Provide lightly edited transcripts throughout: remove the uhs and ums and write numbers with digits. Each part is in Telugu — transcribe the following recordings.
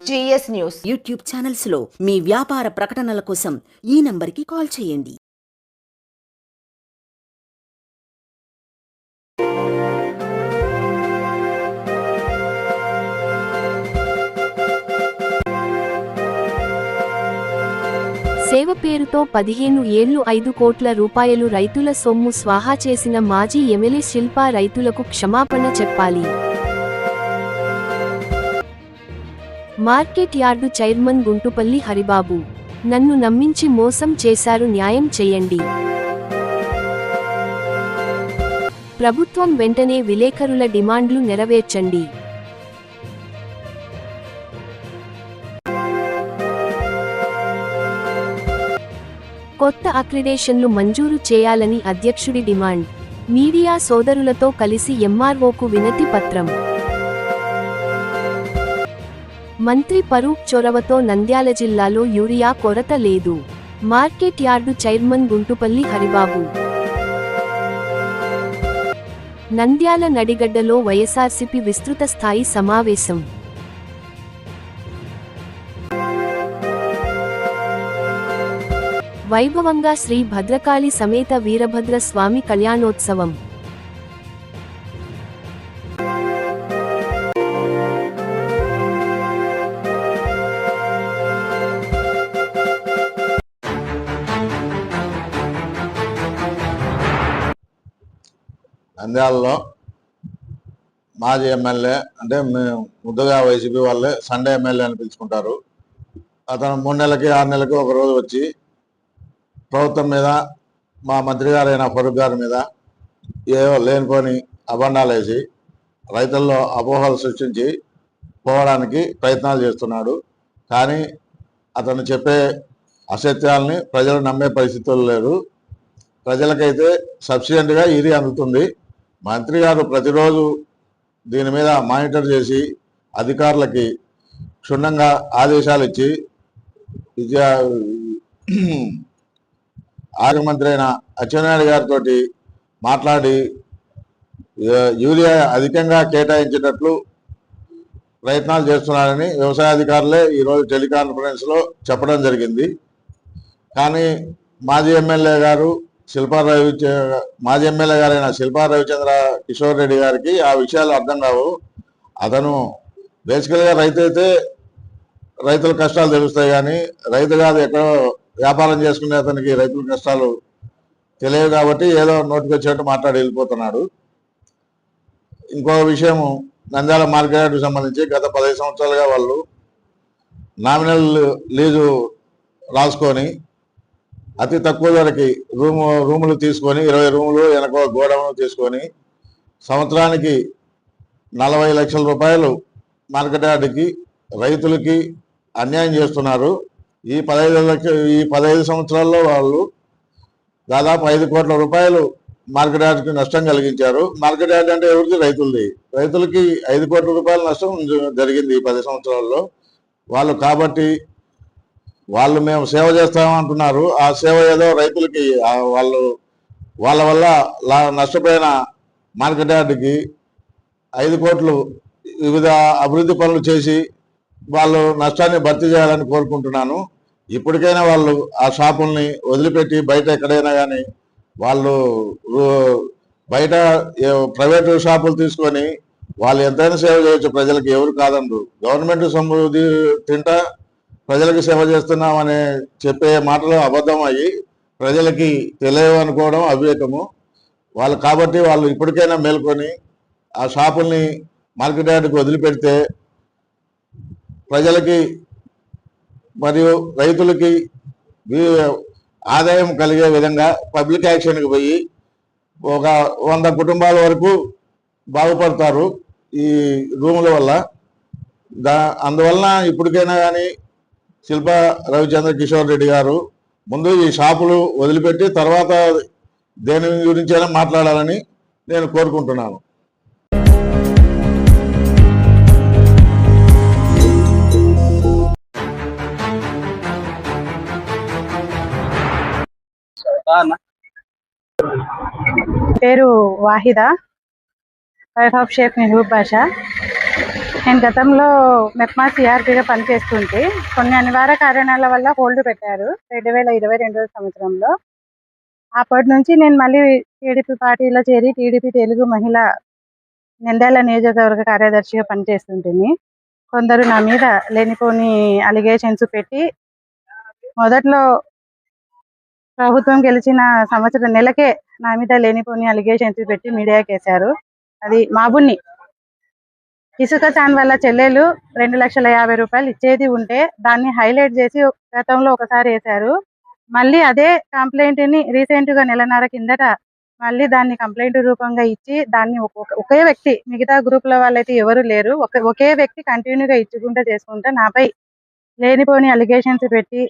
GS న్యూస్ యూట్యూబ్ ఛానల్స్ లో మీ వ్యాపార ప్రకటనల కోసం ఈ నంబర్కి కాల్ చేయండి. సేవ పేరుతో 15 ఏళ్లు 5 కోట్ల రూపాయలు రైతుల సొమ్ము స్వాహా చేసిన మాజీ ఎమ్మెల్యే శిల్పా రైతులకు క్షమాపణ చెప్పాలి. Market yard chairman Guntupalli Haribabu, నన్ను నమ్మించి మోసం చేశారు, న్యాయం చేయండి. ప్రభుత్వం వెంటనే విలేకరుల డిమాండ్లు నెరవేర్చండి. కొత్త అక్రిడేషన్లు మంజూరు చేయాలని అధ్యక్షుడి డిమాండ్. మీడియా సోదరులతో కలిసి ఎంఆర్ఓకు వినతి పత్రం. మంత్రి ఫరూక్ చొరవతో నంద్యాల జిల్లాలో యూరియా కొరత లేదు. Market yard chairman Guntupalli Haribabu. Nandyal నడిగడ్డలో వైఎస్ఆర్సీపీ విస్తృత స్థాయి సమావేశం. వైభవంగా శ్రీ భద్రకాళి సమేత వీరభద్ర స్వామి కళ్యాణోత్సవం. నంద్యాలలో మాజీ ఎమ్మెల్యే, అంటే ముద్దుగా వైసీపీ వాళ్ళే సండే ఎమ్మెల్యే అని పిలుచుకుంటారు. అతను 3 నెలలకి 6 నెలలకి ఒక రోజు వచ్చి ప్రభుత్వం మీద, మా మంత్రి గారైన ఫరూక్ గారి మీద ఏవో లేనిపోని అబండాలు వేసి రైతుల్లో అపోహలు సృష్టించి పోవడానికి ప్రయత్నాలు చేస్తున్నాడు. కానీ అతను చెప్పే అసత్యాలని ప్రజలు నమ్మే పరిస్థితులు లేదు. ప్రజలకైతే సబ్సిడెంట్గా ఇది అందుతుంది. మంత్రి గారు ప్రతిరోజు దీని మీద మానిటర్ చేసి అధికారులకి క్షుణ్ణంగా ఆదేశాలు ఇచ్చి ఆరోగ్య మంత్రి అయిన అచ్చెన్నాయుడు గారితో మాట్లాడి యూరియా అధికంగా కేటాయించేటట్లు ప్రయత్నాలు చేస్తున్నారని వ్యవసాయ అధికారులే ఈరోజు టెలికాన్ఫరెన్స్లో చెప్పడం జరిగింది. కానీ మాజీ ఎమ్మెల్యే గారైన శిల్పా రవిచంద్ర కిషోర్ రెడ్డి గారికి ఆ విషయాలు అర్థం కావు. అతను బేసికల్గా రైతు అయితే రైతుల కష్టాలు తెలుస్తాయి, కానీ రైతు కాదు, ఎక్కడో వ్యాపారం చేసుకునే అతనికి రైతుల కష్టాలు తెలియవు. కాబట్టి ఏదో నోటికి వచ్చేట్టు మాట్లాడి వెళ్ళిపోతున్నాడు. ఇంకో విషయము, నంద్యాల మార్కెట్కు సంబంధించి గత 15 సంవత్సరాలుగా వాళ్ళు నామినల్ లీజు రాసుకొని అతి తక్కువ ధరకి రూములు తీసుకొని 20 రూములు వెనక గోడౌన్ తీసుకొని సంవత్సరానికి 40 లక్షల రూపాయలు మార్కెట్ యార్డుకి రైతులకి అన్యాయం చేస్తున్నారు. ఈ 15 సంవత్సరాల్లో వాళ్ళు దాదాపు 5 కోట్ల రూపాయలు మార్కెట్ యార్డ్కి నష్టం కలిగించారు. మార్కెట్ యార్డ్ అంటే ఎవరికి? రైతులది. రైతులకి 5 కోట్ల రూపాయల నష్టం జరిగింది ఈ 10 సంవత్సరాల్లో. వాళ్ళు కాబట్టి వాళ్ళు మేము సేవ చేస్తామంటున్నారు. ఆ సేవ ఏదో రైతులకి వాళ్ళ వల్ల నష్టపోయిన మార్కెట్ యార్డ్కి 5 కోట్లు వివిధ అభివృద్ధి పనులు చేసి వాళ్ళు నష్టాన్ని భర్తీ చేయాలని కోరుకుంటున్నాను. ఇప్పటికైనా వాళ్ళు ఆ షాపుల్ని వదిలిపెట్టి బయట ఎక్కడైనా కానీ వాళ్ళు బయట ప్రైవేటు షాపులు తీసుకొని వాళ్ళు ఎంతైనా సేవ చేయొచ్చు ప్రజలకి, ఎవరు కాదనరు. గవర్నమెంట్ సమృద్ధి తింటా ప్రజలకు సేవ చేస్తున్నామని చెప్పే మాటలు అబద్ధం అయ్యి ప్రజలకి తెలియవు అనుకోవడం అవివేకము. వాళ్ళు కాబట్టి వాళ్ళు ఇప్పటికైనా మేల్కొని ఆ షాపుల్ని మార్కెట్ యార్డ్కి వదిలిపెడితే ప్రజలకి మరియు రైతులకి ఆదాయం కలిగే విధంగా పబ్లిక్ యాక్షన్కి పోయి ఒక 100 కుటుంబాల వరకు బాగుపడతారు ఈ రూముల వల్ల. అందువలన ఇప్పటికైనా కానీ శిల్పా రవిచంద్ర కిషోర్ రెడ్డి గారు ముందు ఈ షాపులు వదిలిపెట్టి తర్వాత దేని గురించైనా మాట్లాడాలని నేను కోరుకుంటున్నాను. పేరు వాహిదా, వైఫ్ ఆఫ్ షేక్ మెహబూబ్ బాషా. నేను గతంలో మెప్మా సిఆర్పిగా పనిచేస్తుంటే కొన్ని అనివార్య కారణాల వల్ల హోల్డ్ పెట్టారు 2022 సంవత్సరంలో. అప్పటి నుంచి నేను మళ్ళీ టీడీపీ పార్టీలో చేరి టీడీపీ తెలుగు మహిళ నంద్యాల నియోజకవర్గ కార్యదర్శిగా పనిచేస్తుంటిని. కొందరు నా మీద లేనిపోని అలిగేషన్స్ పెట్టి మొదట్లో ప్రభుత్వం గెలిచిన సంవత్సరం నెలకే నా మీద లేనిపోని అలిగేషన్స్ పెట్టి మీడియాకి వేశారు. అది మాబున్ని ఇసుక చాన్ వల్ల చెల్లెలు 2,50,000 రూపాయలు ఇచ్చేది ఉంటే దాన్ని హైలైట్ చేసి గతంలో ఒకసారి వేశారు. మళ్ళీ అదే కంప్లైంట్ ని రీసెంట్ గా నెలన్నర కిందట మళ్ళీ దాన్ని కంప్లైంట్ రూపంగా ఇచ్చి దాన్ని ఒకే వ్యక్తి, మిగతా గ్రూప్ లో వాళ్ళైతే ఎవరు లేరు, ఒకే వ్యక్తి కంటిన్యూగా ఇచ్చుకుంటూ చేసుకుంటా నాపై లేనిపోని అలిగేషన్స్ పెట్టి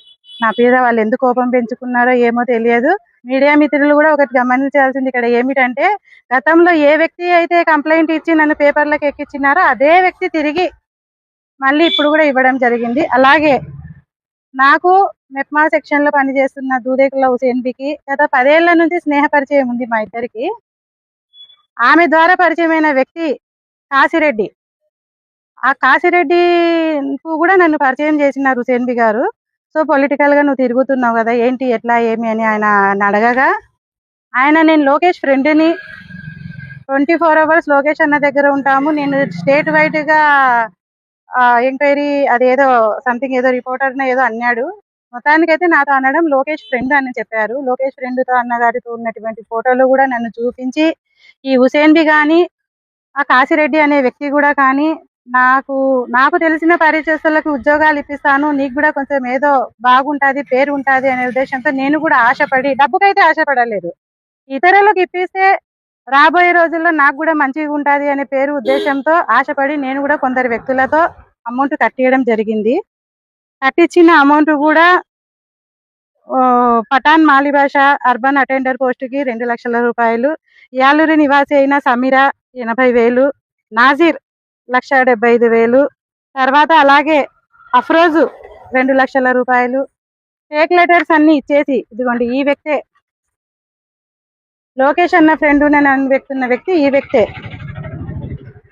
నా మీద వాళ్ళు ఎందుకు కోపం పెంచుకున్నారో ఏమో తెలియదు. మీడియా మిత్రులు కూడా ఒకటి గమనించాల్సింది ఇక్కడ ఏమిటంటే, గతంలో ఏ వ్యక్తి అయితే కంప్లైంట్ ఇచ్చి నన్ను పేపర్లకు ఎక్కించినారో అదే వ్యక్తి తిరిగి మళ్ళీ ఇప్పుడు కూడా ఇవ్వడం జరిగింది. అలాగే నాకు మెప్మా సెక్షన్ లో పనిచేస్తున్న దూదేకుల హుసేన్బికి గత 10 ఏళ్ల నుంచి స్నేహ పరిచయం ఉంది మా ఇద్దరికి. ఆమె ద్వారా పరిచయమైన వ్యక్తి కాశిరెడ్డి. ఆ కాశిరెడ్డి కూడా నన్ను పరిచయం చేసినారు హుసేన్బి గారు. సో పొలిటికల్ గా నువ్వు తిరుగుతున్నావు కదా, ఏంటి ఎట్లా ఏమి అని ఆయన అడగగా, ఆయన నేను లోకేష్ ఫ్రెండ్ని, 24 hours లోకేష్ అన్న దగ్గర ఉంటాము, నేను స్టేట్ వైడ్ గా ఎంక్వైరీ అదేదో సంథింగ్ ఏదో రిపోర్టర్ ఏదో అన్నాడు. మొత్తానికైతే నాతో అనడం లోకేష్ ఫ్రెండ్ అని చెప్పారు. లోకేష్ ఫ్రెండ్ తో అన్నగారితో ఉన్నటువంటి ఫోటోలు కూడా నన్ను చూపించి, ఈ హుసేన్బి కానీ ఆ కాశిరెడ్డి అనే వ్యక్తి కూడా కానీ నాకు తెలిసిన పరిచయస్తులకు ఉద్యోగాలు ఇప్పిస్తాను, నీకు కూడా కొంచెం ఏదో బాగుంటది, పేరు ఉంటది అనే ఉద్దేశంతో నేను కూడా ఆశపడి, డబ్బుకైతే ఆశపడలేదు, ఇతరులకు ఇప్పిస్తే రాబోయే రోజుల్లో నాకు కూడా మంచిగా ఉంటది అనే పేరు ఉద్దేశంతో ఆశపడి నేను కూడా కొందరు వ్యక్తులతో అమౌంట్ కట్టియడం జరిగింది. కట్టించిన అమౌంట్ కూడా పఠాన్ మాలిభాష అర్బన్ అటెండర్ పోస్ట్ కి 2,00,000 రూపాయలు, యాలూరి నివాసి అయిన సమీరా 80,000, నాజీర్ 1,75,000, తర్వాత అలాగే అఫ్రోజు 2,00,000 రూపాయలు. ఫేక్ లెటర్స్ అన్ని ఇచ్చేసి, ఇదిగోండి ఈ వ్యక్తే లోకేష్ అన్న ఫ్రెండ్ నన్ను వ్యక్తున్న వ్యక్తి, ఈ వ్యక్తే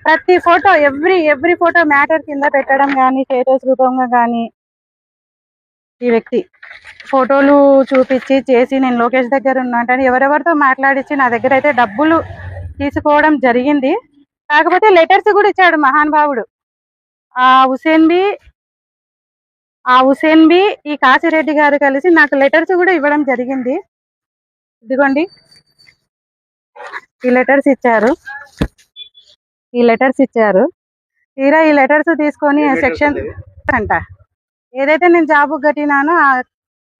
ప్రతి ఫోటో ఎవ్రీ ఫోటో మ్యాటర్ కింద పెట్టడం కానీ, స్టేటస్ రూపంగా కానీ ఈ వ్యక్తి ఫోటోలు చూపించి చేసి నేను లోకేష్ దగ్గర ఉన్నాంటని ఎవరెవరితో మాట్లాడించి నా దగ్గర అయితే డబ్బులు తీసుకోవడం జరిగింది. కాకపోతే లెటర్స్ కూడా ఇచ్చాడు మహానుభావుడు. ఆ హుసేన్బి ఈ కాశిరెడ్డి గారు కలిసి నాకు లెటర్స్ కూడా ఇవ్వడం జరిగింది. ఇదిగోండి ఈ లెటర్స్ ఇచ్చారు. తీరా ఈ లెటర్స్ తీసుకొని సెక్షన్ అంట ఏదైతే నేను జాబ్ కట్టినానో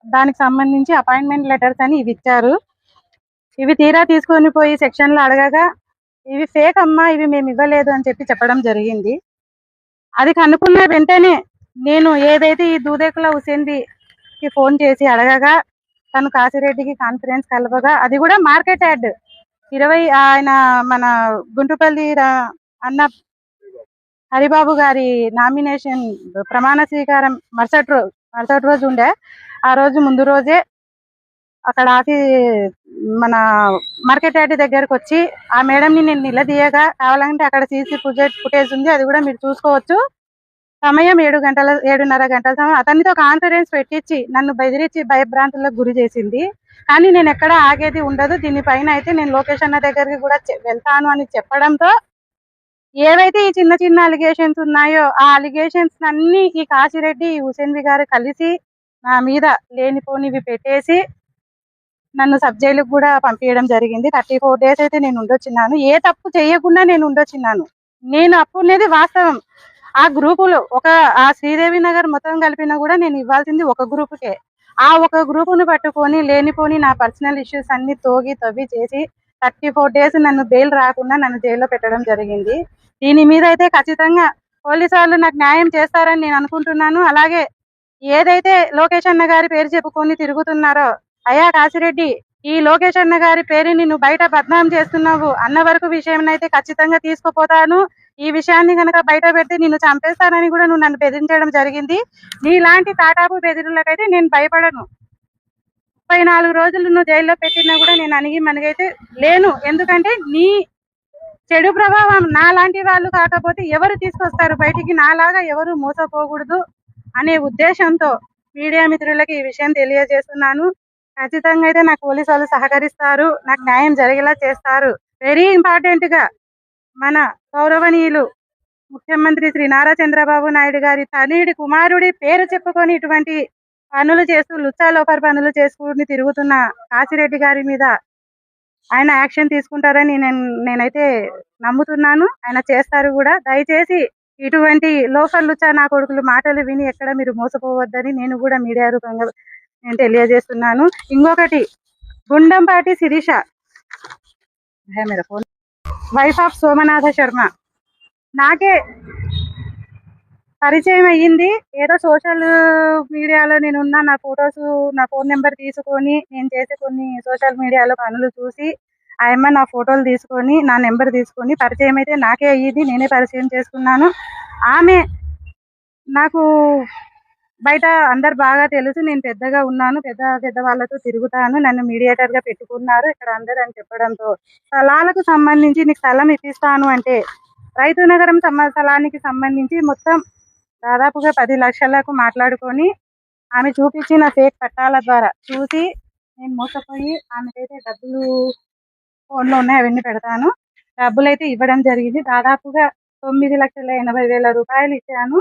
దానికి సంబంధించి అపాయింట్మెంట్ లెటర్స్ అని ఇవి ఇచ్చారు. ఇవి తీరా తీసుకొని పోయి సెక్షన్ లో అడగగా, ఇవి ఫేక్ అమ్మా, ఇవి మేము ఇవ్వలేదు అని చెప్పడం జరిగింది. అది కనుక్కున్న వెంటనే నేను ఏదైతే ఈ దూదేకుల హుసేన్బికి ఫోన్ చేసి అడగగా, తను కాశిరెడ్డికి కాన్ఫరెన్స్ కలపగా, అది కూడా మార్కెట్ యాడ్ 20 ఆయన మన గుంటుపల్లి అన్న హరిబాబు గారి నామినేషన్ ప్రమాణ స్వీకారం మరుసటి రోజు ఉండే, ఆ రోజు ముందు రోజే అక్కడ మన మార్కెట్ యార్డ్ దగ్గరకు వచ్చి ఆ మేడంని నేను నిలదీయగా, కావాలంటే అక్కడ సీసీ ఫుటేజ్ ఉంది, అది కూడా మీరు చూసుకోవచ్చు, సమయం 7:30 గంటల సమయం అతనితో కాన్ఫరెన్స్ పెట్టించి నన్ను బెదిరించి భయభ్రాంతులకు గురి చేసింది. కానీ నేను ఎక్కడ ఆగేది ఉండదు, దీనిపైన అయితే నేను లోకేష్ అన్న దగ్గరికి కూడా వెళ్తాను అని చెప్పడంతో ఏవైతే ఈ చిన్న చిన్న అలిగేషన్స్ ఉన్నాయో ఆ అలిగేషన్స్ అన్ని ఈ కాశిరెడ్డి ఈ హుసేన్బి గారు కలిసి నా మీద లేనిపోనివి పెట్టేసి నన్ను సబ్ జైలుకు కూడా పంపించడం జరిగింది. 34 days అయితే నేను ఉండొచ్చిన్నాను. ఏ తప్పు చేయకుండా నేను ఉండొచ్చిన్నాను. నేను అప్పునేది వాస్తవం. ఆ గ్రూపులో ఆ శ్రీదేవి నగర్ మొత్తం కలిపినా కూడా నేను ఇవ్వాల్సింది ఒక గ్రూపుకే. ఆ ఒక గ్రూపును పట్టుకొని లేనిపోని నా పర్సనల్ ఇష్యూస్ అన్ని తవ్వి చేసి 34 days నన్ను బెయిల్ రాకుండా నన్ను జైల్లో పెట్టడం జరిగింది. దీని మీద అయితే ఖచ్చితంగా పోలీసు వాళ్ళు నాకు న్యాయం చేస్తారని నేను అనుకుంటున్నాను. అలాగే ఏదైతే లోకేష్ అన్న గారి పేరు చెప్పుకొని తిరుగుతున్నారో, అయ్యా కాశిరెడ్డి, ఈ లోకేష్ అన్న గారి పేరుని నువ్వు బయట బద్నాం చేస్తున్నావు అన్న వరకు విషయం అయితే ఖచ్చితంగా తీసుకుపోతాను. ఈ విషయాన్ని కనుక బయట పెడితే నిన్ను చంపేస్తానని కూడా నువ్వు నన్ను బెదిరించడం జరిగింది. నీలాంటి తాటాపు బెదిరులకైతే నేను భయపడను. 34 రోజులు నువ్వు జైల్లో పెట్టినా కూడా నేను అణిగి మనగైతే లేను. ఎందుకంటే నీ చెడు ప్రభావం నాలాంటి వాళ్ళు కాకపోతే ఎవరు తీసుకొస్తారు బయటికి, నాలాగా ఎవరు మోసపోకూడదు అనే ఉద్దేశంతో మీడియా మిత్రులకి ఈ విషయం తెలియజేస్తున్నాను. ఖచ్చితంగా అయితే నాకు పోలీసు వాళ్ళు సహకరిస్తారు, నాకు న్యాయం జరిగేలా చేస్తారు. వెరీ ఇంపార్టెంట్ గా మన గౌరవనీయులు ముఖ్యమంత్రి శ్రీ నారా చంద్రబాబు నాయుడు గారి తనయుడి కుమారుడి పేరు చెప్పుకొని ఇటువంటి పనులు చేస్తూ లుచ్చా లోపర్ పనులు చేసుకుని తిరుగుతున్న కాశిరెడ్డి గారి మీద ఆయన యాక్షన్ తీసుకుంటారని నేనైతే నమ్ముతున్నాను. ఆయన చేస్తారు కూడా. దయచేసి ఇటువంటి లోఫర్ లుచ్చా నా కొడుకులు మాటలు విని ఎక్కడ మీరు మోసపోవద్దని నేను కూడా మీడియా రూపంగా నేను తెలియజేస్తున్నాను. ఇంకొకటి, గుండంపాటి శిరీష వైఫ్ ఆఫ్ సోమనాథ శర్మ నాకే పరిచయం అయ్యింది. ఏదో సోషల్ మీడియాలో నేనున్న నా ఫొటోస్, నా ఫోన్ నెంబర్ తీసుకొని నేను చేసే కొన్ని సోషల్ మీడియాలో పనులు చూసి ఆయమ్మ నా ఫోటోలు తీసుకొని నా నెంబర్ తీసుకొని పరిచయం అయితే నాకే అయ్యింది. నేనే పరిచయం చేసుకున్నాను. ఆమె నాకు బయట అందరు బాగా తెలుసు, నేను పెద్దగా ఉన్నాను, పెద్ద వాళ్ళతో తిరుగుతాను, నన్ను మీడియేటర్ గా పెట్టుకున్నారు ఇక్కడ అందరు అని చెప్పడంతో స్థలాలకు సంబంధించి నీకు స్థలం ఇప్పిస్తాను అంటే రైతు నగరం స్థలానికి సంబంధించి మొత్తం దాదాపుగా 10 లక్షలకు మాట్లాడుకొని ఆమె చూపించిన ఫేక్ పట్టాల ద్వారా చూసి నేను మోసపోయి ఆమెకైతే డబ్బులు ఫోన్లో ఉన్నాయి, అవన్నీ పెడతాను, డబ్బులు అయితే ఇవ్వడం జరిగింది. దాదాపుగా 9,80,000 రూపాయలు ఇచ్చాను.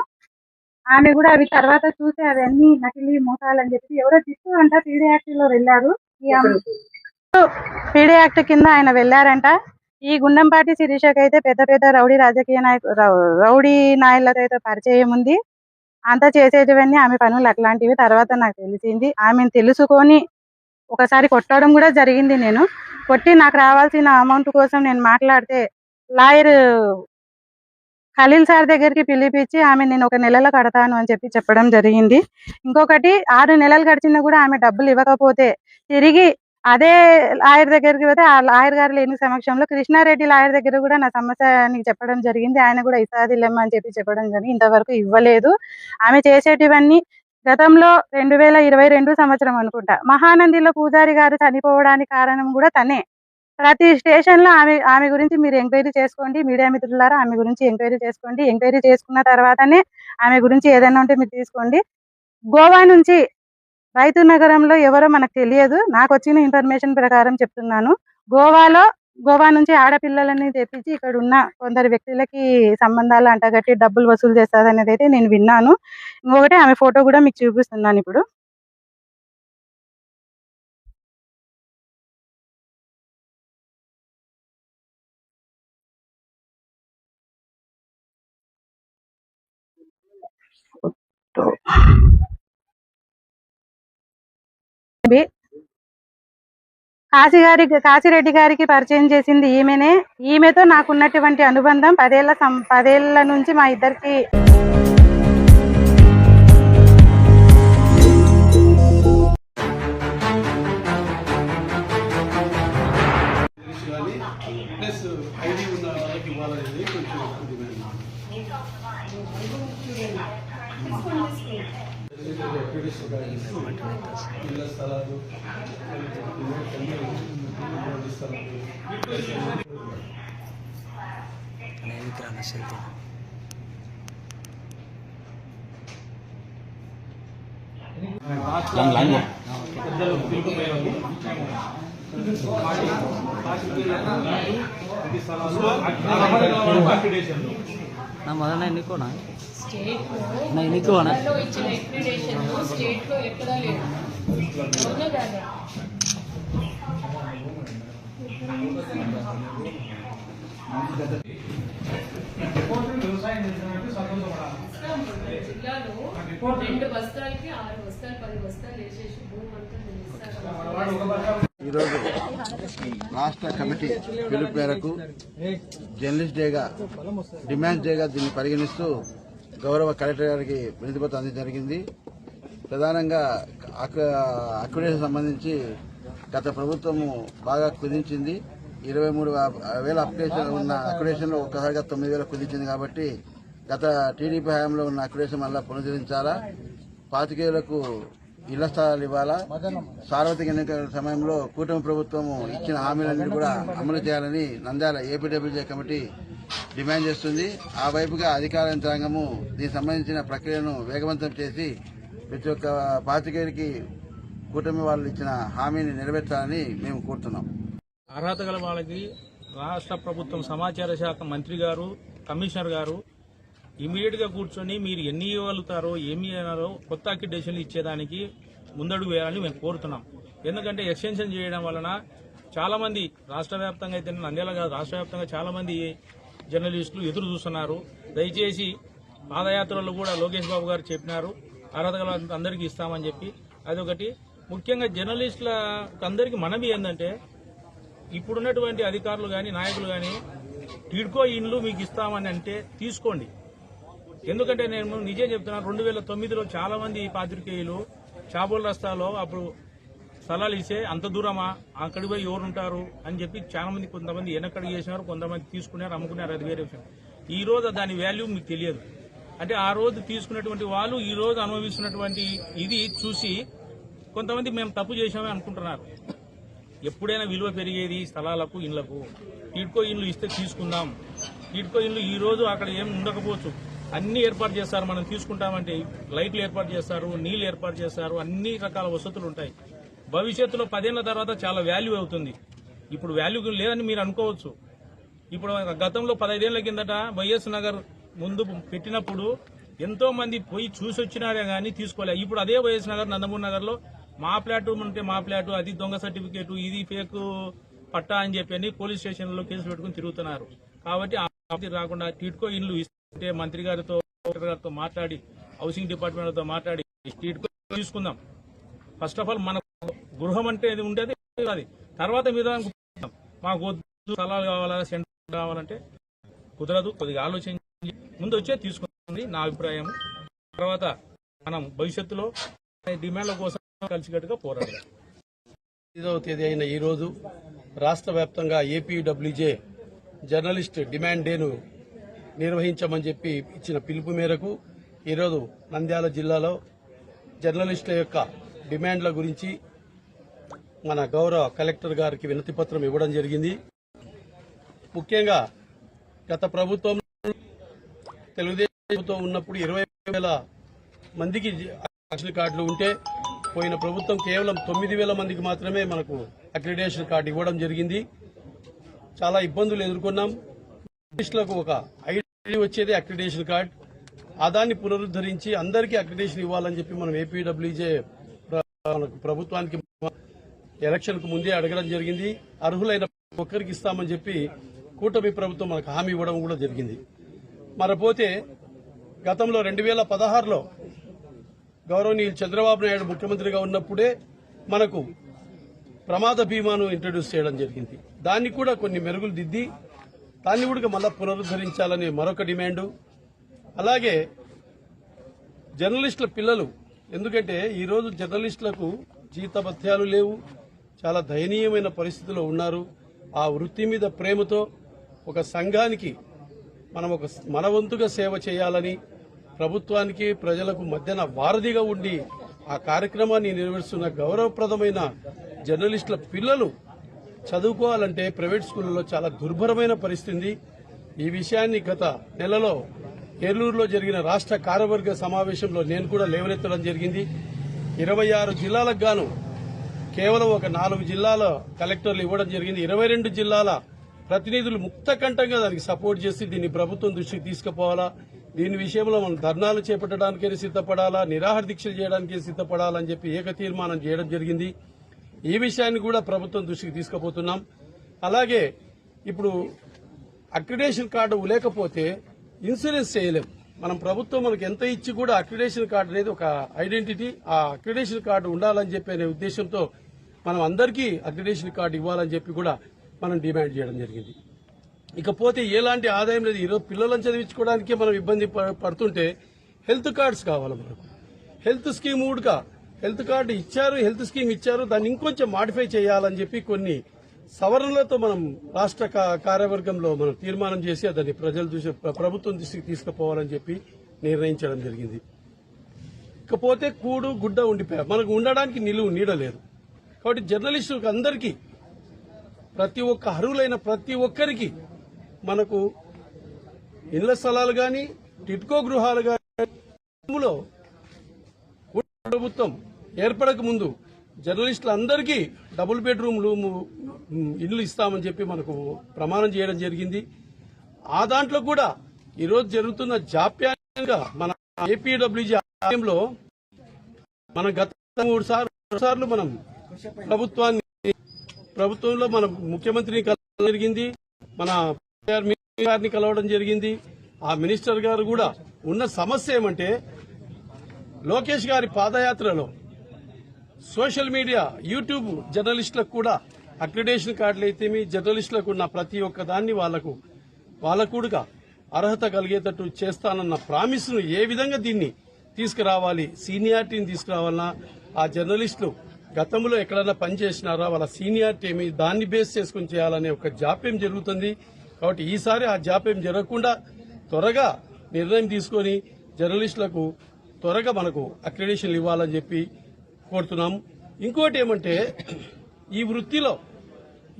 ఆమె కూడా అవి తర్వాత చూసి అవన్నీ నకిలీ మోసాలని చెప్పి ఎవరో జిత్తు అంట పీడీ యాక్ట్ లో వెళ్ళారు. పీడీ యాక్ట్ కింద ఆయన వెళ్ళారంట. ఈ గుండంపాటి శిరీషకి అయితే పెద్ద రౌడీ రాజకీయ రౌడీ నాయకులతో అయితే పరిచయం ఉంది. అంతా చేసేటివన్నీ ఆమె పనులు అట్లాంటివి. తర్వాత నాకు తెలిసింది. ఆమెను తెలుసుకొని ఒకసారి కొట్టడం కూడా జరిగింది. నేను కొట్టి నాకు రావాల్సిన అమౌంట్ కోసం నేను మాట్లాడితే లాయర్ ఖలీల్ సార్ దగ్గరికి పిలిపించి ఆమె నేను 1 నెలలో కడతాను అని చెప్పడం జరిగింది. ఇంకొకటి, 6 నెలలు గడిచినా కూడా ఆమె డబ్బులు ఇవ్వకపోతే తిరిగి అదే లాయర్ దగ్గరికి పోతే ఆ లాయర్ గారు లేని సమక్షంలో కృష్ణారెడ్డి లాయర్ దగ్గర కూడా నా సమస్య నీకు చెప్పడం జరిగింది. ఆయన కూడా ఇసాదిల్లమ్మ అని చెప్పడం జరిగింది. ఇంతవరకు ఇవ్వలేదు. ఆమె చేసేటివన్నీ గతంలో 2022 సంవత్సరం అనుకుంటా మహానందిలో పూజారి గారు చనిపోవడానికి కారణం కూడా తనే. ప్రతి స్టేషన్ లో ఆమె గురించి మీరు ఎంక్వైరీ చేసుకోండి, మీడియా మిత్రులారా ఆమె గురించి ఎంక్వైరీ చేసుకోండి. ఎంక్వైరీ చేసుకున్న తర్వాతనే ఆమె గురించి ఏదైనా ఉంటే మీరు తీసుకోండి. గోవా నుంచి రైతు నగరంలో ఎవరో మనకు తెలియదు, నాకు వచ్చిన ఇన్ఫర్మేషన్ ప్రకారం చెప్తున్నాను. గోవా నుంచి ఆడపిల్లలని తెప్పించి ఇక్కడ ఉన్న కొందరు వ్యక్తులకి సంబంధాలు అంటగట్టి డబ్బులు వసూలు చేస్తారు అనేది అయితే నేను విన్నాను. ఇంకొకటి, ఆమె ఫోటో కూడా మీకు చూపిస్తున్నాను ఇప్పుడు. కాశిరెడ్డి గారికి పరిచయం చేసింది ఈమెనే. ఈమెతో నాకున్నటువంటి అనుబంధం 10 ఏళ్ల నుంచి మా ఇద్దరికి ఇళ్ల స్థలాలు మొదలైన ఎన్నికోనా ఎన్నికోనా స్టేట్లో ఎక్కడా లేదు. అవునా కాదా? జిల్లాలో 2 బస్తాలకి 6 బస్తాలు 10 బస్తాలు వేసేసి భూమి అంతా ఈరోజు రాష్ట్ర కమిటీ పిలుపు మేరకు జర్నలిస్ట్ డేగా డిమాండ్ డేగా దీన్ని పరిగణిస్తూ గౌరవ కలెక్టర్ గారికి వినతిపత్రం అందించడం జరిగింది. ప్రధానంగా అక్విడేషన్ సంబంధించి గత ప్రభుత్వము బాగా కుదించింది. 23,000 అప్లికేషన్ ఉన్న అక్విడేషన్లో ఒక్కసారిగా 9,000 కుదించింది. కాబట్టి గత టీడీపీ హయాంలో ఉన్న అక్విడేషన్ మళ్ళా పునరుద్ధరించాలా, 25,000కు ఇళ్ల స్థలాలు ఇవ్వాలా, సార్వత్రిక ఎన్నికల సమయంలో కూటమి ప్రభుత్వము ఇచ్చిన హామీలన్నీ కూడా అమలు చేయాలని నంద్యాల ఏపీడబ్ల్యూజే కమిటీ డిమాండ్ చేస్తుంది. ఆ వైపుగా అధికార యంత్రాంగము దీనికి సంబంధించిన ప్రక్రియను వేగవంతం చేసి ప్రతి ఒక్క పాత్రికేయుడికి కూటమి వాళ్ళు ఇచ్చిన హామీని నెరవేర్చాలని మేము కోరుతున్నాం. అర్హత గల వాళ్ళకి రాష్ట్ర ప్రభుత్వం సమాచార శాఖ మంత్రి గారు, కమిషనర్ గారు ఇమీడియట్గా కూర్చొని మీరు ఎన్ని ఇవ్వగలుగుతారో ఏమి అన్నారో కొత్త అక్రిడేషన్లు ఇచ్చేదానికి ముందడుగు వేయాలని మేము కోరుతున్నాం. ఎందుకంటే ఎక్స్టెన్షన్ చేయడం వలన చాలామంది రాష్ట్ర వ్యాప్తంగా అయితే నంద్యాల కాదు రాష్ట్ర వ్యాప్తంగా చాలామంది జర్నలిస్టులు ఎదురు చూస్తున్నారు. దయచేసి పాదయాత్రలో కూడా లోకేష్ బాబు గారు చెప్పినారు అర్హత గల అందరికీ ఇస్తామని చెప్పి. అదొకటి. ముఖ్యంగా జర్నలిస్టులకు అందరికీ మనవి ఏంటంటే ఇప్పుడున్నటువంటి అధికారులు కానీ నాయకులు కానీ టిడ్కో ఇండ్లు మీకు ఇస్తామని అంటే తీసుకోండి. ఎందుకంటే నేను నిజం చెప్తున్నాను, 2009లో చాలా మంది పాత్రికేయులు చాబోల్ రస్తాలో అప్పుడు స్థలాలు ఇస్తే అంత దూరమా, అక్కడికి పోయి ఎవరుంటారు అని చెప్పి చాలా మంది కొంతమంది వెనకడుగు చేసినారు, కొంతమంది తీసుకున్నారు, అమ్ముకున్నారు. అది వేరే విషయం. ఈ రోజు దాని వాల్యూ మీకు తెలియదు. అంటే ఆ రోజు తీసుకున్నటువంటి వాళ్ళు ఈ రోజు అనుభవిస్తున్నటువంటి ఇది చూసి కొంతమంది మేము తప్పు చేసామని అనుకుంటున్నారు. ఎప్పుడైనా విలువ పెరిగేది స్థలాలకు, ఇండ్లకు. టిడ్కో ఇండ్లు ఇస్తే తీసుకుందాం. టిడ్కో ఇండ్లు ఈ రోజు అక్కడ ఏం ఉండకపోవచ్చు, అన్ని ఏర్పాటు చేస్తారు. మనం తీసుకుంటామంటే లైట్లు ఏర్పాటు చేస్తారు, నీళ్లు ఏర్పాటు చేస్తారు, అన్ని రకాల వసతులు ఉంటాయి. భవిష్యత్తులో 10 ఏళ్ల తర్వాత చాలా వాల్యూ అవుతుంది. ఇప్పుడు వాల్యూ లేదని మీరు అనుకోవచ్చు. ఇప్పుడు గతంలో 15 ఏళ్ల కిందట వైఎస్ నగర్ ముందు పెట్టినప్పుడు ఎంతో మంది పోయి చూసి వచ్చినారే గానీ తీసుకోలే. ఇప్పుడు అదే వైఎస్ నగర్, నందమూరి నగర్ లో మా ఫ్లాట్ అంటే మా ఫ్లాట్, అది దొంగ సర్టిఫికేట్, ఇది ఫేక్ పట్టా అని చెప్పి పోలీస్ స్టేషన్లో కేసులు పెట్టుకుని తిరుగుతున్నారు. కాబట్టి రాకుండా టిడ్కో ఇండ్లు ఇస్తే మంత్రి గారితో గారితో మాట్లాడి, హౌసింగ్ డిపార్ట్మెంట్ తో మాట్లాడి టిడ్కో తీసుకుందాం. ఫస్ట్ ఆఫ్ ఆల్ మన గృహం అంటే ఇది ఉండేది, అది తర్వాత మీద మాకు స్థలాలు కావాలా, సెంటర్ కావాలంటే కుదరదు. కొద్దిగా ఆలోచించి ముందు వచ్చే తీసుకుంది నా అభిప్రాయం. తర్వాత మనం భవిష్యత్తులో డిమాండ్ల కోసం కలిసికట్టుగా పోరాడాలి. 5వ తేదీ అయిన ఈ రోజు రాష్ట్ర వ్యాప్తంగా ఏపీడబ్ల్యూజే జర్నలిస్ట్ డిమాండ్ డేను నిర్వహించమని చెప్పి ఇచ్చిన పిలుపు మేరకు ఈరోజు నంద్యాల జిల్లాలో జర్నలిస్టుల యొక్క డిమాండ్ల గురించి మన గౌరవ కలెక్టర్ గారికి వినతి పత్రం ఇవ్వడం జరిగింది. ముఖ్యంగా గత ప్రభుత్వం తెలుగుదేశం ప్రభుత్వం ఉన్నప్పుడు 20,000 మందికి రేషన్ కార్డులు ఉంటే పోయిన ప్రభుత్వం కేవలం 9,000 మందికి మాత్రమే మనకు అక్రిడేషన్ కార్డు ఇవ్వడం జరిగింది. చాలా ఇబ్బందులు ఎదుర్కొన్నాం. జర్నలిస్టులకు ఒక ఐడి వచ్చేది అక్రిడేషన్ కార్డు. దాన్ని పునరుద్ధరించి అందరికీ అక్రిడేషన్ ఇవ్వాలని చెప్పి మనం ఏపీడబ్ల్యూజే ప్రభుత్వానికి ఎలక్షన్ కు ముందే అడగడం జరిగింది. అర్హులైన ఒక్కరికి ఇస్తామని చెప్పి కూటమి ప్రభుత్వం మనకు హామీ ఇవ్వడం కూడా జరిగింది. మరపోతే గతంలో 2016లో గౌరవనీయులు చంద్రబాబు నాయుడు ముఖ్యమంత్రిగా ఉన్నప్పుడే మనకు ప్రమాద బీమాను ఇంట్రడ్యూస్ చేయడం జరిగింది. దాన్ని కూడా కొన్ని మెరుగులు దిద్ది దాన్ని కూడా మళ్ళా పునరుద్ధరించాలని మరొక డిమాండు. అలాగే జర్నలిస్టుల పిల్లలు, ఎందుకంటే ఈరోజు జర్నలిస్టులకు జీతభత్యాలు లేవు, చాలా దయనీయమైన పరిస్థితిలో ఉన్నారు. ఆ వృత్తి మీద ప్రేమతో ఒక సంఘానికి మనం ఒక మనవంతుగా సేవ చేయాలని, ప్రభుత్వానికి ప్రజలకు మధ్యన వారధిగా ఉండి ఆ కార్యక్రమాన్ని నిర్వహిస్తున్న గౌరవప్రదమైన జర్నలిస్టుల పిల్లలు చదువుకోవాలంటే ప్రైవేట్ స్కూళ్లలో చాలా దుర్భరమైన పరిస్థితి. ఈ విషయాన్ని గత నెలలో ఏలూరులో జరిగిన రాష్ట్ర కార్యవర్గ సమావేశంలో నేను కూడా లేవనెత్తడం జరిగింది. 26 జిల్లాలకు గాను కేవలం ఒక 4 జిల్లాల కలెక్టర్లు ఇవ్వడం జరిగింది. 22 జిల్లాల ప్రతినిధులు ముక్తకంఠంగా దానికి సపోర్ట్ చేసి దీన్ని ప్రభుత్వం దృష్టికి తీసుకుపోవాలా, దీని విషయంలో మనం ధర్నాలు చేపట్టడానికైనా సిద్ధపడాలా, నిరాహార దీక్షలు చేయడానికి సిద్ధపడాలని చెప్పి ఏక తీర్మానం చేయడం జరిగింది. ఈ విషయాన్ని కూడా ప్రభుత్వం దృష్టికి తీసుకుపోతున్నాం. అలాగే ఇప్పుడు అక్రిడేషన్ కార్డు లేకపోతే ఇన్సూరెన్స్ చేయలేం. మనం ప్రభుత్వం మనకు ఎంత ఇచ్చి కూడా అక్రిడేషన్ కార్డు అనేది ఒక ఐడెంటిటీ, ఆ అక్రిడేషన్ కార్డు ఉండాలని చెప్పి అనే ఉద్దేశంతో మనం అందరికీ అక్రిడేషన్ కార్డు ఇవ్వాలని చెప్పి కూడా మనం డిమాండ్ చేయడం జరిగింది. ఇకపోతే ఎలాంటి ఆదాయం లేదు. ఈరోజు పిల్లలను చదివించుకోవడానికే మనం ఇబ్బంది పడుతుంటే హెల్త్ కార్డ్స్ కావాలి మనకు. హెల్త్ స్కీమ్ కూడా హెల్త్ కార్డు ఇచ్చారు, హెల్త్ స్కీమ్ ఇచ్చారు, దాన్ని ఇంకొంచెం మాడిఫై చేయాలని చెప్పి కొన్ని సవరణలతో మనం రాష్ట్ర కార్యవర్గంలో మనం తీర్మానం చేసి దాన్ని ప్రజలు చూసి ప్రభుత్వం దృష్టికి తీసుకుపోవాలని చెప్పి నిర్ణయించడం జరిగింది. ఇకపోతే కూడు గుడ్డ ఉండిపోయారు, మనకు ఉండడానికి నీడ లేదు. కాబట్టి జర్నలిస్టులకు అందరికీ, ప్రతి ఒక్క అర్హులైన ప్రతి ఒక్కరికి మనకు ఇళ్ల స్థలాలు కానీ టిట్కో గృహాలు కానీ ప్రభుత్వం ఏర్పడక ముందు జర్నలిస్టులందరికీ డబుల్ బెడ్రూమ్లు ఇల్లు ఇస్తామని చెప్పి మనకు ప్రమాణం చేయడం జరిగింది. ఆ దాంట్లో కూడా ఈరోజు జరుగుతున్న జాప్యంగా మన ఏపీడబ్ల్యూజీ ఆలయంలో మన గత 3 సార్లు మనం ప్రభుత్వంలో మన ముఖ్యమంత్రిని కలవడం జరిగింది, మన గారిని కలవడం జరిగింది. ఆ మినిస్టర్ గారు కూడా ఉన్న సమస్య ఏమంటే, లోకేష్ గారి పాదయాత్రలో సోషల్ మీడియా యూట్యూబ్ జర్నలిస్టులకు కూడా అక్రిడేషన్ కార్డులు అయితేమి, జర్నలిస్టులకు ఉన్న ప్రతి ఒక్క దాన్ని వాళ్ళకు కూడా అర్హత కలిగేటట్టు చేస్తానన్న ప్రామిస్ను ఏ విధంగా దీన్ని తీసుకురావాలి, సీనియారిటీని తీసుకురావాలన్నా, ఆ జర్నలిస్టులు గతంలో ఎక్కడైనా పనిచేసినారా, వాళ్ళ సీనియారిటీ ఏమి, దాన్ని బేస్ చేసుకుని చేయాలనే ఒక జాప్యం జరుగుతుంది. కాబట్టి ఈసారి ఆ జాప్యం జరగకుండా త్వరగా నిర్ణయం తీసుకొని జర్నలిస్టులకు త్వరగా మనకు అక్రిడేషన్లు ఇవ్వాలని చెప్పి కోరుతున్నాము. ఇంకోటి ఏమంటే, ఈ వృత్తిలో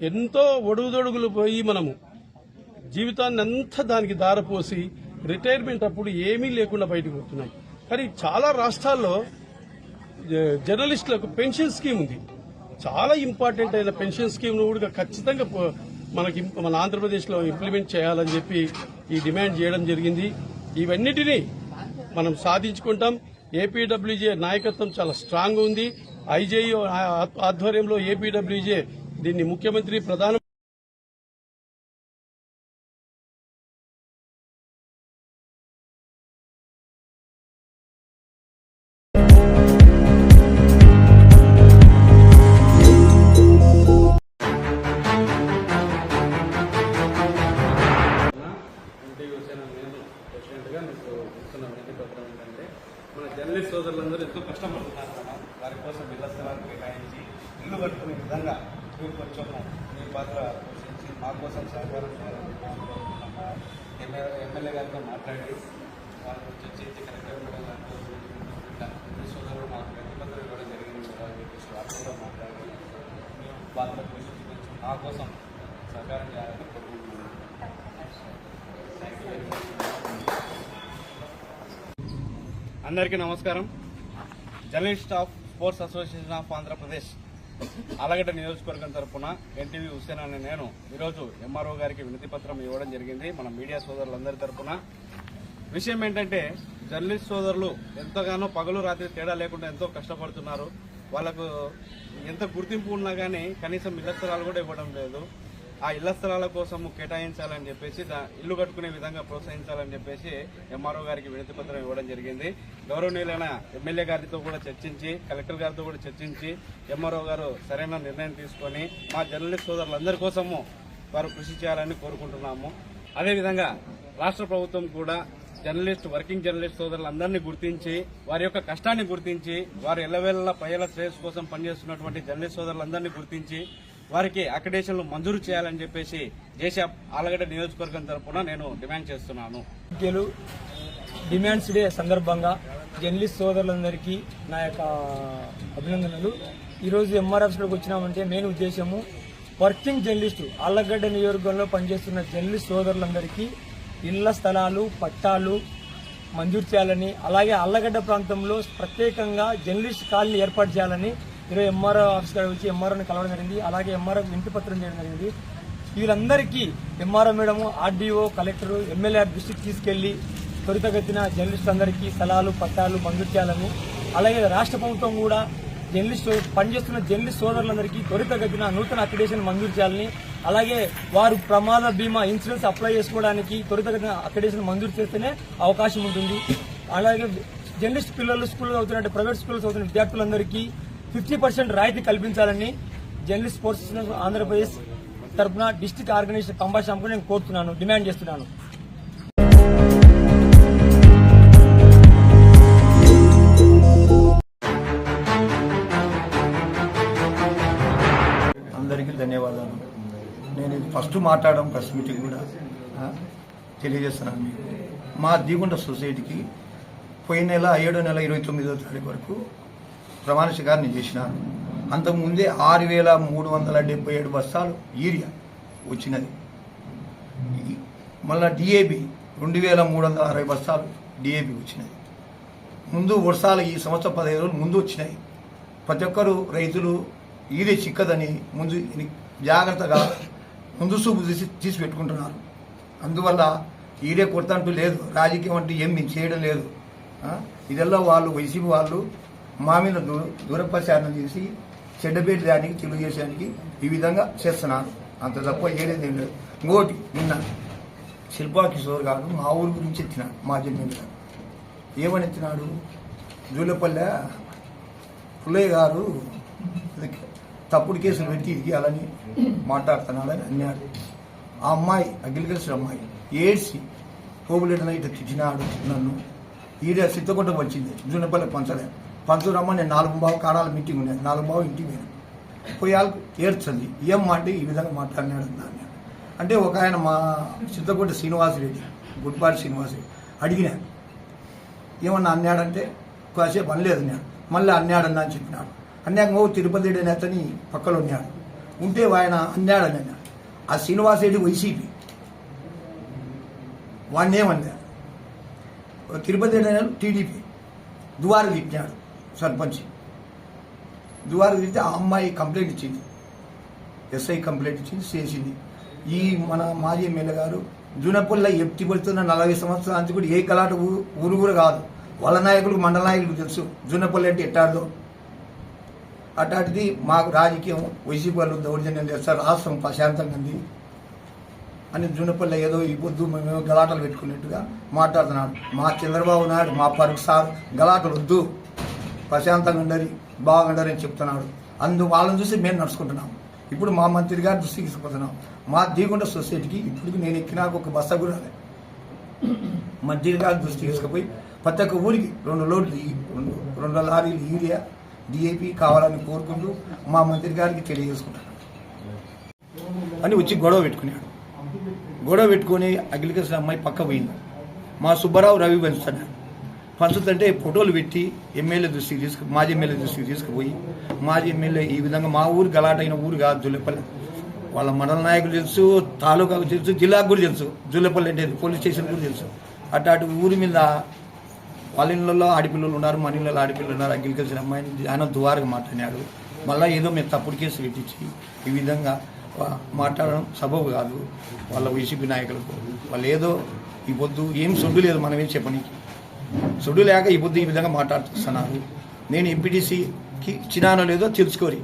ఎంతో ఒడుగుదొడుగులు పోయి మనము జీవితాన్ని అంతా దానికి దారపోసి రిటైర్మెంట్ అప్పుడు ఏమీ లేకుండా బయటకు వస్తున్నాయి. కానీ చాలా రాష్ట్రాల్లో జర్నలిస్టులకు పెన్షన్ స్కీమ్ ఉంది. చాలా ఇంపార్టెంట్ అయిన పెన్షన్ స్కీమ్ను కూడా ఖచ్చితంగా మన ఆంధ్రప్రదేశ్లో ఇంప్లిమెంట్ చేయాలని చెప్పి ఈ డిమాండ్ చేయడం జరిగింది. ఇవన్నిటినీ మనం సాధించుకుంటాం. ఏపీడబ్ల్యూజే నాయకత్వం చాలా స్ట్రాంగ్ ఉంది. ఐజేయూ ఆధ్వర్యంలో ఏపీడబ్ల్యూజే దీన్ని ముఖ్యమంత్రి ప్రధాన మన జర్నలిస్ట్ సోదరులందరూ ఎంతో కష్టపడుతున్నారు కదా, వారి కోసం ఇళ్ల స్థలాలు కేటాయించి ఇల్లు కట్టుకునే విధంగా మీరు కొంచెం మీ పాత్ర పోషించి మా కోసం సహకారం చేయాలని ఎమ్మెల్యే గారితో మాట్లాడి వాళ్ళ కొంచెం చేసి కలెక్టర్ మేడం గారితో జర్నలిస్ట్ సోదరులు మాకు ప్రతిపత్రం ఇవ్వడం జరిగింది కదా అని చెప్పేసి వారితో మాట్లాడి మేము పాత్ర పోషించి కొంచెం మా కోసం సహకారం చేయాలని కోరుకుంటున్నాను. Thank you very much. అందరికీ నమస్కారం. Journalist of sports association of Andhra Pradesh Allagadda నియోజకవర్గం తరఫున ఎన్టీవీ హుస్సేన్ అనే నేను ఈరోజు ఎంఆర్ఓ గారికి వినతి పత్రం ఇవ్వడం జరిగింది. మన మీడియా సోదరులందరి తరఫున విషయం ఏంటంటే, జర్నలిస్ట్ సోదరులు ఎంతగానో పగలు రాత్రి తేడా లేకుండా ఎంతో కష్టపడుతున్నారు. వాళ్ళకు ఎంత గుర్తింపు ఉన్నా కానీ కనీసం ఇళ్ల స్థలాలు కూడా ఇవ్వడం లేదు. ఆ ఇళ్ల స్థలాల కోసం కేటాయించాలని చెప్పేసి ఇల్లు కట్టుకునే విధంగా ప్రోత్సహించాలని చెప్పేసి ఎంఆర్ఓ గారికి వినతి పత్రం ఇవ్వడం జరిగింది. గౌరవనీయులైన ఎమ్మెల్యే గారితో కూడా చర్చించి, కలెక్టర్ గారితో కూడా చర్చించి ఎంఆర్ఓ గారు సరైన నిర్ణయం తీసుకొని మా జర్నలిస్ట్ సోదరులందరి కోసము వారు కృషి చేయాలని కోరుకుంటున్నాము. అదేవిధంగా రాష్ట్ర ప్రభుత్వం కూడా వర్కింగ్ జర్నలిస్ట్ సోదరులందరినీ గుర్తించి, వారి యొక్క కష్టాన్ని గుర్తించి, వారు ఎల్లవేళలా ప్రజల శ్రేయస్సు కోసం పనిచేస్తున్నటువంటి జర్నలిస్ట్ సోదరులందరినీ గుర్తించి వారికి అక్రిడేషన్లు మంజూరు చేయాలని చెప్పేసి జేసీ ఆలగడ్డ నియోజకవర్గం తరఫున నేను డిమాండ్ చేస్తున్నాను. డిమాండ్స్ డే సందర్భంగా జర్నలిస్ట్ సోదరులందరికీ నా యొక్క అభినందనలు. ఈరోజు ఎంఆర్ఎఫ్స్లోకి వచ్చినామంటే మెయిన్ ఉద్దేశము, వర్కింగ్ జర్నలిస్టు ఆలగడ్డ నియోజకవర్గంలో పనిచేస్తున్న జర్నలిస్ట్ సోదరులందరికీ ఇళ్ల స్థలాలు, పట్టాలు మంజూరు చేయాలని, అలాగే ఆలగడ్డ ప్రాంతంలో ప్రత్యేకంగా జర్నలిస్ట్ కాలనీ ఏర్పాటు చేయాలని ఈరోజు ఎంఆర్ఓ ఆఫీస్ గారు వచ్చి ఎంఆర్ఓని కలవడం జరిగింది. అలాగే ఎంఆర్ఓ వినతి పత్రం చేయడం జరిగింది. వీళ్ళందరికీ MRO madam, RDO, collector, MLA దృష్టికి తీసుకెళ్లి త్వరితగతిన జర్నలిస్టు అందరికీ స్థలాలు, పట్టాలు మంజూరు చేయాలని, అలాగే రాష్ట్ర ప్రభుత్వం కూడా పనిచేస్తున్న జర్నలిస్ట్ సోదరులందరికీ త్వరితగతిన నూతన అక్రిడేషన్ మంజూరు చేయాలని, అలాగే వారు ప్రమాద బీమా ఇన్సూరెన్స్ అప్లై చేసుకోవడానికి త్వరితగతిన అక్రిడేషన్ మంజూరు చేస్తేనే అవకాశం ఉంటుంది. అలాగే జర్నలిస్ట్ పిల్లలు స్కూల్లో చదువుతున్న ప్రైవేట్ స్కూల్లో చదువుతున్న విద్యార్థులందరికీ 50% రాయితీ కల్పించాలని జర్నలిస్ట్ స్పోర్ట్స్ ఆంధ్రప్రదేశ్ తరఫున డిస్టిక్ ఆర్గనైజేషన్ కంబాషాంకు నేను కోరుతున్నాను, డిమాండ్ చేస్తున్నాను. అందరికీ ధన్యవాదాలు. నేను ఫస్ట్ మాట్లాడడం ప్రెస్ మీటింగ్ కూడా తెలియజేస్తున్నాను. మీకు మా దీగుంట సొసైటీకి పోయిన నెల 7వ నెల 29వ తారీఖు వరకు ప్రమాణ స్వీకారం చేసినారు. అంతకుముందే 6,377 బస్తాలు యూరియా వచ్చినది. మళ్ళీ డిఏపి 2,360 బస్తాలు డిఏపి వచ్చినాయి. ముందు వర్షాలు ఈ సంవత్సరం 15 రోజులు ముందు వచ్చినాయి. ప్రతి ఒక్కరు రైతులు ఈడే చిక్కదని ముందు జాగ్రత్తగా ముందు చూపు తీసి పెట్టుకుంటున్నారు. అందువల్ల ఈడే కొరత అంటూ లేదు, రాజకీయం అంటూ ఏం మేము చేయడం లేదు. ఇదల్లా వాళ్ళు వైసీపీ వాళ్ళు మా మీద దూరప్రచారం చేసి చెడ్డపేట దానికి తెలియజేయడానికి ఈ విధంగా చేస్తున్నారు. అంత తప్ప ఏదేది ఏం లేదు. ఇంకోటి నిన్న శిల్పా కిషోర్ గారు మా ఊరి గురించి ఎత్తినాడు, మా జమీన్ గారు ఏమని ఎత్తినాడు, జూలపల్లె పుల్లయ్య గారు తప్పుడు కేసులు పెట్టి ఇరియాలని మాట్లాడుతున్నాడని అన్నాడు. ఆ అమ్మాయి అగ్రికల్చర్ అమ్మాయి ఏడ్చి పోబులేటన ఇట్లా తిట్టినాడు నన్ను. ఈడే సిద్ధకొండ వచ్చింది, జూనపల్లె పంచరమ్మ. నేను 4 కాడాల మీటింగ్ ఉండేది, 4 ఇంటికి పోయాను. పోయాలకు ఏడ్చండి ఏమ్మా అంటే ఈ విధంగా మాట్లాడినాడు అన్నాడు. అంటే ఒక ఆయన మా సిద్ధకొండ శ్రీనివాసరెడ్డి, గుడ్పాటి శ్రీనివాసరెడ్డి అడిగినా ఏమన్నా అన్నాడంటే కాసేపు అనలేదు అన్నాడు. మళ్ళీ అన్నాడన్నా అని చెప్పినాడు. అన్నాక తిరుపతి రెడ్డి అనే అతని పక్కలో ఉన్నాడు. ఉంటే ఆయన అన్నాడని అన్నాడు. ఆ శ్రీనివాసరెడ్డి వైసీపీ వాడిని ఏమన్నా. తిరుపతి రెడ్డి అన్నాడు టీడీపీ. దువారు తిట్టినాడు సర్పంచ్. దువారు తిరిగితే ఆ అమ్మాయి కంప్లైంట్ ఇచ్చింది, ఎస్ఐ కంప్లైంట్ ఇచ్చింది, చేసింది. ఈ మన మాజీ ఎమ్మెల్యే గారు జూనపల్లి ఎత్తి పడుతున్న 40 సంవత్సరాల కూడా ఏ కలాట ఊరు కూడా కాదు. వాళ్ళ నాయకులకు మండల నాయకులకు తెలుసు జూనపల్లి అంటే ఎట్టాడో. అట్లాంటిది మాకు రాజకీయం వైసీపీ వాళ్ళు దౌర్జన్యం చేస్తారు, రాష్ట్రం ప్రశాంతంగా ఉంది అని జూనపల్లి ఏదో ఈ పొద్దు మేము గలాటలు పెట్టుకున్నట్టుగా మాట్లాడుతున్నాడు. మా చంద్రబాబు నాయుడు మా పరుగు సార్ గలాటలు వద్దు, ప్రశాంతంగా ఉండరు, బాగుండరు అని చెప్తున్నాడు. వాళ్ళని చూసి మేము నడుచుకుంటున్నాం. ఇప్పుడు మా మంత్రి గారి దృష్టికి తీసుకుపోతున్నాం. మా దీగుండ సొసైటీకి ఇప్పుడు నేను ఎక్కినాక ఒక బస్సు కూడా రాలే. మంత్రి గారి దృష్టికి తీసుకుపోయి ప్రతి ఒక్క ఊరికి 2 లోడ్లు 2 లారీలు యూరియా డిఏపి కావాలని కోరుకుంటూ మా మంత్రి గారికి తెలియజేసుకుంటాను అని వచ్చి గొడవ పెట్టుకున్నాడు. గొడవ పెట్టుకొని అగ్రికల్చర్ అమ్మాయి పక్క పోయింది. మా సుబ్బారావు రవి పంచుతుంటే ఫోటోలు పెట్టి ఎమ్మెల్యే దృష్టికి మాజీ ఎమ్మెల్యే దృష్టికి తీసుకుపోయి మాజీ ఎమ్మెల్యే ఈ విధంగా మా ఊరు గలాటైన ఊరు కాదు జూలపల్లి. వాళ్ళ మండల నాయకులు తెలుసు, తాలూకాకు తెలుసు, జిల్లాకు కూడా తెలుసు. జూలపల్లి అంటే పోలీస్ స్టేషన్ కూడా తెలుసు. అటు ఊరి మీద వాళ్ళ ఇళ్ళల్లో ఆడపిల్లలు ఉన్నారు, మన ఇళ్ళలో ఆడపిల్లలు ఉన్నారు. అగ్రికల్చర్ అమ్మాయిని ఆయన దువారుగా మాట్లాడినాడు. మళ్ళీ ఏదో మేము తప్పుడు కేసు పెట్టించి ఈ విధంగా మాట్లాడడం సబబు కాదు. వాళ్ళ వైసీపీ నాయకులకు వాళ్ళు ఏదో ఈ పొద్దు ఏం సొడ్డు లేదు, మనం ఏం చెప్పనీకి సొడ్డు లేక ఈ పొద్దు ఈ విధంగా మాట్లాడుతున్నారు. నేను ఎంపీటీసీకి ఇచ్చినానో లేదో తెలుసుకోరి.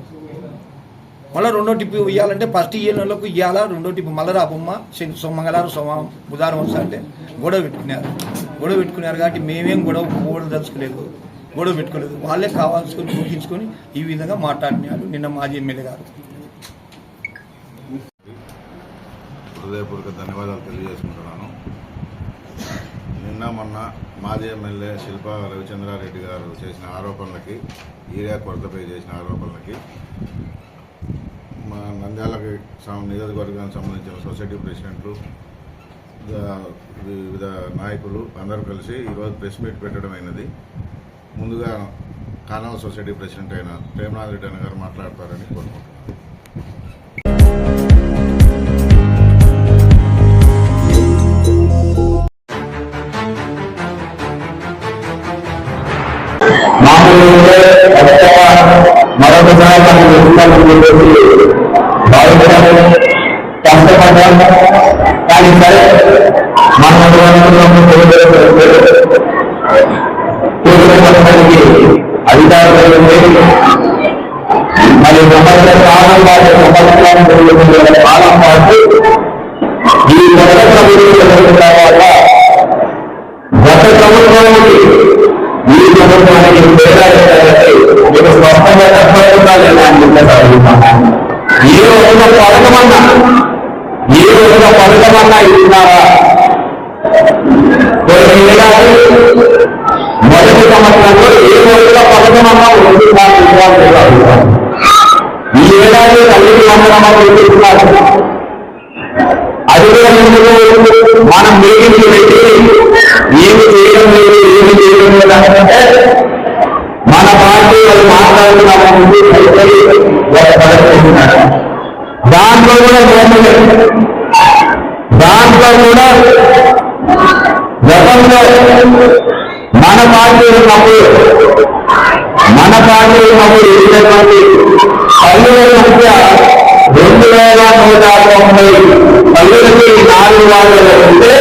మళ్ళీ 2వ టిప్పు ఇవ్వాలంటే ఫస్ట్ నెలకు ఇవ్వాలా, 2వ టిప్పు మళ్ళీ రాబొమ్మ మంగళవారం బుధవారం వస్తా అంటే గొడవ పెట్టుకున్నారు కాబట్టి మేమేం గొడవ దలుచుకోలేదు, గొడవ పెట్టుకోలేదు. వాళ్ళే కావాల్సుకొని చూపించుకొని ఈ విధంగా మాట్లాడినారు నిన్న మాజీ ఎమ్మెల్యే గారు. హృదయపూర్వక ధన్యవాదాలు తెలియజేసుకుంటున్నాను. నిన్న మొన్న మాజీ ఎమ్మెల్యే శిల్పా రవిచంద్రారెడ్డి గారు చేసిన ఆరోపణలకి, యూరియా కొరతపై చేసిన ఆరోపణలకి మా నంద్యాలకి నియోజకవర్గానికి సంబంధించిన సొసైటీ ప్రెసిడెంట్లు, వివిధ నాయకులు అందరూ కలిసి ఈరోజు ప్రెస్ మీట్ పెట్టడం అయినది. ముందుగా కానవ సొసైటీ ప్రెసిడెంట్ అయిన ప్రేమనాథ్ రెడ్డి అన్న గారు మాట్లాడతారని కోరుకుంటున్నాను. మరొకసారి కష్టపడ్డాం. కానీ సరే మన అధికారులు మరి సంవత్సరం కాలం పాటు కాలం పాటు ఈ కొత్త ప్రభుత్వం తర్వాత గత ప్రభుత్వానికి ఈ ప్రభుత్వానికి తేడా ఏంటంటే మీకు స్పష్టంగా చెప్పకుండా ఏ ఒక పథకమన్నా ఇస్తున్నారా? కొన్ని ఏడాది మొదటి సంవత్సరంలో ఏ రోజుల పథకమన్నా ఉంటున్నారు. ఈ ఏడాది తల్లికి వందనమా ఇస్తున్నారు. అది కూడా మనం మీటింగ్లు పెట్టి ఏమి చేయడం లేదు అంటే మన పార్టీ వాళ్ళు మాట్లాడుతున్నారు ముందు భయపడి పడుతున్నారు. దాంట్లో కూడా గతంలో మన పార్టీ ఉన్నప్పుడు ఇచ్చినటువంటి పల్లెల సంఖ్య 2190 పల్లెలకి 4 వార్డులు ఉంటే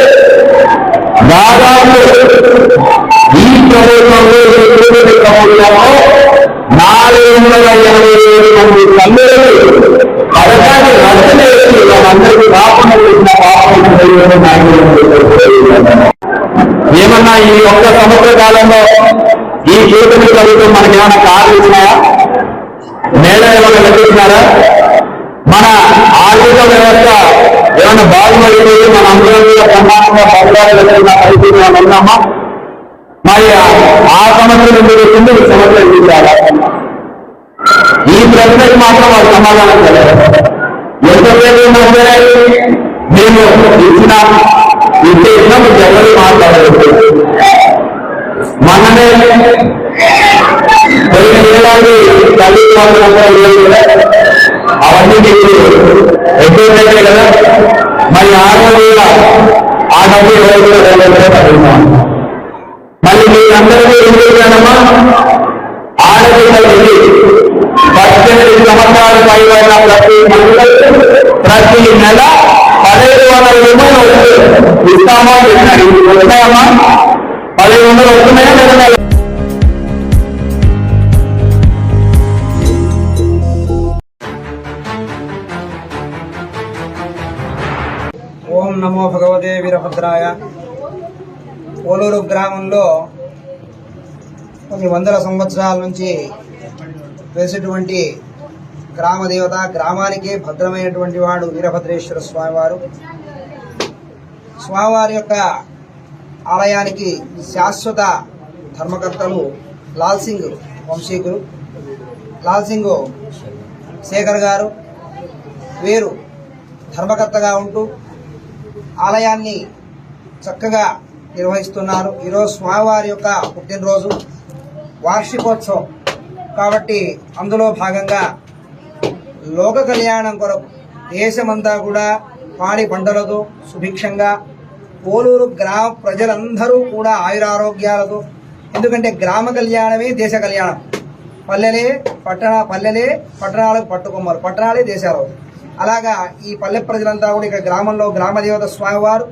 దాదాపు ఈ ప్రభుత్వంలో 487 మంది పల్లెలకు పథకాన్ని రద్దు చేసి వాళ్ళందరికీ రాకుండా చేసిన పాపం ఏమన్నా ఈ ఒక్క సంవత్సర కాలంలో ఈ కూటమి ప్రభుత్వం మనకేమైనా కార్లు ఇచ్చినాయా? మేళ ఏమైనా లభిస్తున్నారా? మన ఆర్థిక వ్యవస్థ ఏమైనా బాగుపడిపోయి మన అందరం కూడా ప్రమాణంగా పథకాలు లభిస్తున్న పరిస్థితి ఏమైనా ఉన్నామా? మరి ఆ సంవత్సరం ఎందుకు వచ్చింది, ఈ సంవత్సరం ఎందుకు రాలా? ఈ ప్రశ్నకు మాత్రం వారు సమాధానం చేయాలి. ఎంతసేపు మేము ఇచ్చేసినా ఎవరు మాట్లాడలేదు. మననే పోయిన ఏడాది తల్లి అవన్నీ మీకు ఎక్కువైతే కదా. మరి ఆ డబ్బు ఎవరు అడుగుతాం. మళ్ళీ మీరందరికీ ఏం చేశానమ్మా, ఆడపిల్లలకి 18 సంవత్సరాల పైన ప్రతి నెల 1500 రూపాయలు ఇస్తామా చెప్పినారు. వస్తాయమ్మా? 1500 వస్తున్నాయా లేదా? ఓం నమో భగవతే వీరభద్రాయ. పోలూరు గ్రామంలో కొన్ని వందల సంవత్సరాల నుంచి వేసేటువంటి గ్రామ దేవత, గ్రామానికే భద్రమైనటువంటి వాడు వీరభద్రేశ్వర స్వామివారు. స్వామివారి యొక్క ఆలయానికి శాశ్వత ధర్మకర్తలు లాల్ సింగ్ వంశీకులు, లాల్ సింగ్ శేఖర్ గారు. వీరు ధర్మకర్తగా ఉంటూ ఆలయాన్ని చక్కగా నిర్వహిస్తున్నారు. ఈరోజు స్వామివారి యొక్క పుట్టినరోజు, వార్షికోత్సవం కాబట్టి అందులో భాగంగా లోక కళ్యాణం కొరకు దేశమంతా కూడా పాడి పంటలతో సుభిక్షంగా, పోలూరు గ్రామ ప్రజలందరూ కూడా ఆయురారోగ్యాలతో, ఎందుకంటే గ్రామ కళ్యాణమే దేశ కళ్యాణం. పల్లెలే పట్టణాలకు పట్టుకొమ్మరు, పట్టణాలే దేశాలు. అలాగా ఈ పల్లె ప్రజలంతా కూడా ఇక్కడ గ్రామంలో గ్రామదేవత స్వామివారు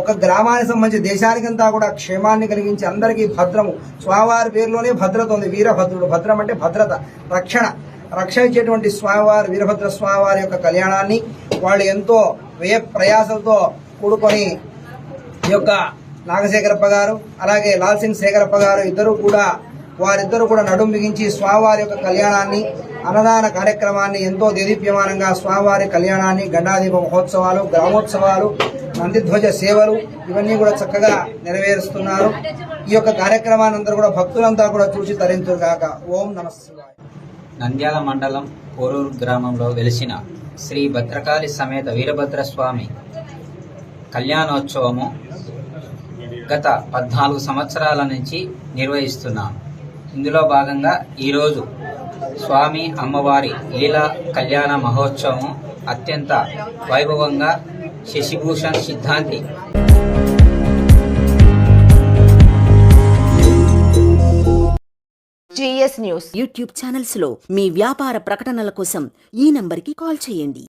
ఒక గ్రామానికి సంబంధించి దేశానికంతా కూడా క్షేమాన్ని కలిగించి అందరికీ భద్రము. స్వామివారి పేరులోనే భద్రత ఉంది. వీరభద్రుడు, భద్రం అంటే భద్రత, రక్షణ ఇచ్చేటువంటి స్వామివారి వీరభద్ర స్వామివారి యొక్క కళ్యాణాన్ని వాళ్ళు ఎంతో వ్యయ ప్రయాసలతో కూడుకొని ఈ యొక్క నాగశేఖరప్ప గారు అలాగే లాల్ సింగ్ శేఖరప్ప గారు వారిద్దరూ కూడా నడుం బిగించి స్వామివారి యొక్క కళ్యాణాన్ని, అన్నదాన కార్యక్రమాన్ని ఎంతో దేదీప్యమానంగా స్వామివారి కళ్యాణాన్ని, గండాదీప మహోత్సవాలు, గ్రామోత్సవాలు, నందిధ్వజ సేవలు ఇవన్నీ కూడా చక్కగా నెరవేరుస్తున్నారు. ఈ యొక్క కార్యక్రమాన్ని అందరూ కూడా భక్తులంతా కూడా చూసి తరింతురు కాక. ఓం నమః శివాయ. నంద్యాల మండలం పోరూరు గ్రామంలో వెలిసిన శ్రీ భద్రకాళి సమేత వీరభద్ర స్వామి కళ్యాణోత్సవము గత 14 సంవత్సరాల నుంచి నిర్వహిస్తున్నాం. ఇందులో భాగంగా ఈరోజు స్వామి అమ్మవారి లీలా కళ్యాణ మహోత్సవం అత్యంత వైభవంగా శశిభూషణ్ సిద్ధాంతి జిఎస్ న్యూస్ యూట్యూబ్ ఛానల్స్ లో మీ వ్యాపార ప్రకటనల కోసం ఈ నంబర్కి కాల్ చేయండి.